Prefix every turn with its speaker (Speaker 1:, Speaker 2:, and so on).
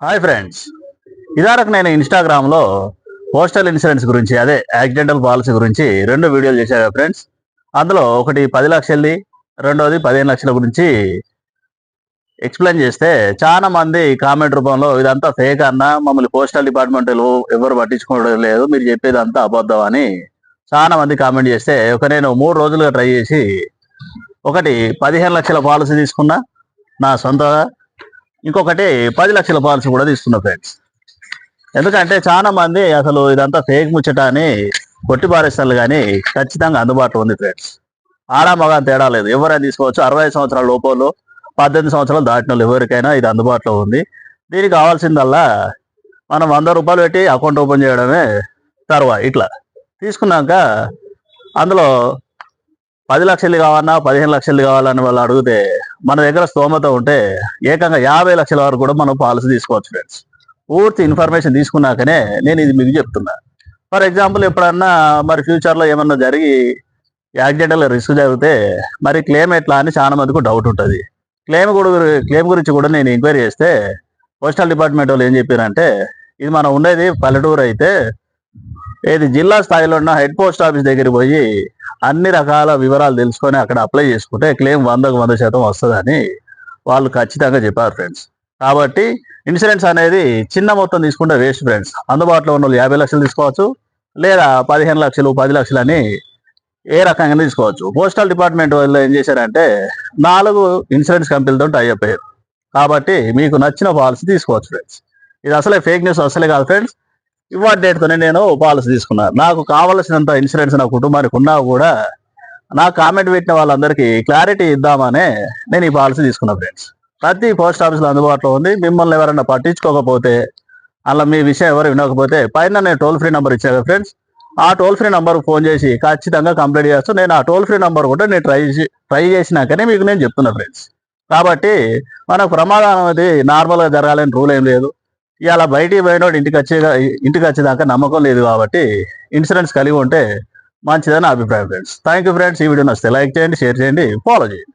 Speaker 1: Hi friends, ఇదివరకు నేను ఇన్స్టాగ్రామ్లో పోస్టల్ ఇన్సూరెన్స్ గురించి, అదే యాక్సిడెంటల్ పాలసీ గురించి 2 వీడియోలు చేశాను ఫ్రెండ్స్. అందులో ఒకటి 10 లక్షలది, రెండోది 15 లక్షల గురించి ఎక్స్ప్లెయిన్ చేస్తే చాలా మంది కామెంట్ రూపంలో ఇదంతా ఫేక్ అన్న, మమ్మల్ని పోస్టల్ డిపార్ట్మెంట్లో ఎవరు పట్టించుకోవడం లేదు, మీరు చెప్పేది అంతా అబద్ధం అని చాలా మంది కామెంట్ చేస్తే నేను 3 రోజులుగా ట్రై చేసి ఒకటి 15 లక్షల పాలసీ తీసుకున్నా నా సొంతగా, ఇంకొకటి 10 లక్షల పాలసీ కూడా తీసుకున్నా ఫ్రెండ్స్. ఎందుకంటే చాలా మంది అసలు ఇదంతా ఫేక్ ముచ్చట అని కొట్టి పారేస్తారు, కానీ ఖచ్చితంగా అందుబాటులో ఉంది ఫ్రెండ్స్. ఆడా మగ తేడా లేదు, ఎవరైనా తీసుకోవచ్చు. 65 సంవత్సరాల లోపల, 18 సంవత్సరాలు దాటిన వాళ్ళు ఎవరికైనా ఇది అందుబాటులో ఉంది. దీనికి కావాల్సిందల్లా మనం 100 రూపాయలు పెట్టి అకౌంట్ ఓపెన్ చేయడమే. తర్వాత ఇట్లా తీసుకున్నాక అందులో 10 లక్షలు కావాలన్నా 15 లక్షలు కావాలని వాళ్ళు అడిగితే మన దగ్గర స్తోమత ఉంటే ఏకంగా 50 లక్షల వరకు కూడా మనం పాలసీ తీసుకోవచ్చు ఫ్రెండ్స్. పూర్తి ఇన్ఫర్మేషన్ తీసుకున్నాకనే నేను ఇది మీకు చెప్తున్నా. ఫర్ ఎగ్జాంపుల్ ఎప్పుడన్నా మరి ఫ్యూచర్లో ఏమన్నా జరిగి యాక్సిడెంటల్ రిస్క్ జరిగితే మరి క్లెయిమ్ ఎట్లా అని చాలా మందికి డౌట్ ఉంటుంది. క్లెయిమ్ గురించి కూడా నేను ఎంక్వైరీ చేస్తే పోస్టల్ డిపార్ట్మెంట్ వాళ్ళు ఏం చెప్పారంటే, ఇది మనం ఉండేది పల్లెటూరు అయితే ఏది జిల్లా స్థాయిలో ఉన్న హెడ్ పోస్ట్ ఆఫీస్ దగ్గరికి పోయి అన్ని రకాల వివరాలు తెలుసుకొని అక్కడ అప్లై చేసుకుంటే క్లెయిమ్ 100కు 100% వస్తుందని వాళ్ళు ఖచ్చితంగా చెప్పారు ఫ్రెండ్స్. కాబట్టి ఇన్సూరెన్స్ అనేది చిన్న మొత్తం తీసుకుంటే వేస్ట్ ఫ్రెండ్స్. అందుబాటులో ఉన్న వాళ్ళు 50 లక్షలు తీసుకోవచ్చు, లేదా 15 లక్షలు 10 లక్షలు అని ఏ రకంగా తీసుకోవచ్చు. పోస్టల్ డిపార్ట్మెంట్ వాళ్ళు ఏం చేశారంటే 4 ఇన్సూరెన్స్ కంపెనీలతో టైఅప్ అయ్యారు. కాబట్టి మీకు నచ్చిన పాలసీ తీసుకోవచ్చు ఫ్రెండ్స్. ఇది అసలే ఫేక్ న్యూస్ అసలే కాదు ఫ్రెండ్స్. ఇవాళ డేట్తోనే నేను పాలసీ తీసుకున్నాను. నాకు కావలసినంత ఇన్సూరెన్స్ నా కుటుంబానికి ఉన్నా కూడా నాకు కామెంట్ పెట్టిన వాళ్ళందరికీ క్లారిటీ ఇద్దామనే నేను ఈ పాలసీ తీసుకున్నా ఫ్రెండ్స్. ప్రతి పోస్ట్ ఆఫీస్లో అందుబాటులో ఉంది. మిమ్మల్ని ఎవరైనా పట్టించుకోకపోతే, అలా మీ విషయం ఎవరు వినకపోతే పైన నేను టోల్ ఫ్రీ నెంబర్ ఇచ్చాను ఫ్రెండ్స్. ఆ టోల్ ఫ్రీ నెంబర్కి ఫోన్ చేసి ఖచ్చితంగా కంప్లైంట్ చేస్తాను. నేను ఆ టోల్ ఫ్రీ నెంబర్ కూడా నేను ట్రై చేసినాకనే మీకు నేను చెప్తున్నా ఫ్రెండ్స్. కాబట్టి మనకు ప్రమాదం అనేది నార్మల్గా జరగాలని రూల్ ఏం లేదు. ఇలా బయటికి పోయినోడు ఇంటికి వచ్చేదాకా నమ్మకం లేదు. కాబట్టి ఇన్సూరెన్స్ కలిగి ఉంటే మంచిదని నా అభిప్రాయం ఫ్రెండ్స్. Thank you friends. ఈ వీడియో నచ్చితే లైక్ చేయండి, షేర్ చేయండి, ఫాలో చేయండి.